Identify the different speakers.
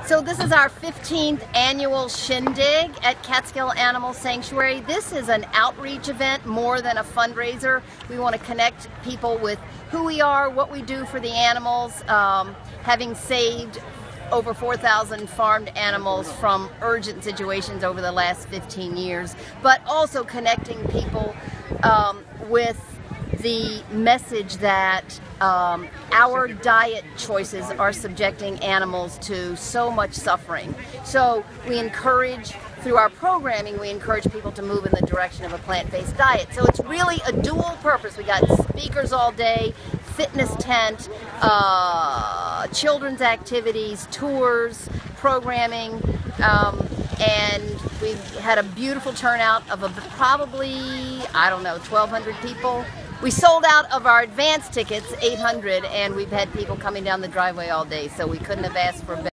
Speaker 1: So this is our 15th annual Shindig at Catskill Animal Sanctuary. This is an outreach event more than a fundraiser. We want to connect people with who we are, what we do for the animals, having saved over 4,000 farmed animals from urgent situations over the last 15 years, but also connecting people with the message that our diet choices are subjecting animals to so much suffering. So we encourage, through our programming, we encourage people to move in the direction of a plant-based diet. So it's really a dual purpose. We got speakers all day, fitness tent, children's activities, tours, programming, and we had a beautiful turnout of probably, I don't know, 1,200 people. We sold out of our advance tickets, 800, and we've had people coming down the driveway all day, so we couldn't have asked for better.